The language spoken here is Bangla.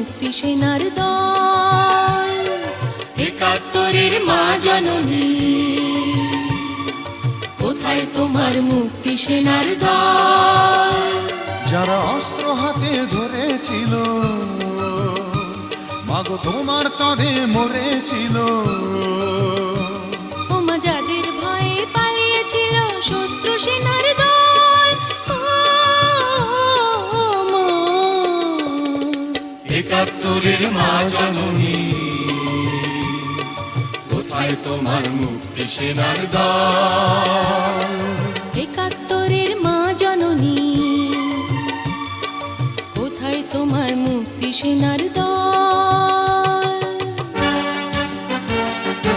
মুক্তি সেনার দল। একাত্তরের মা জননী, কোথায় তোমার মুক্তি সেনার দল? যারা অস্ত্র হাতে ধরেছিল, মাগো তোমার তরে মরেছিল। ওমা যাদের ভয়ে পালিয়েছিল শত্রু সেনার দল। একাত্তরের মা জননী, কোথায় তোমার মুক্তি সেনার দল? একাত্তরের মা জননী, কোথায় তোমার মুক্তি সেনার দল?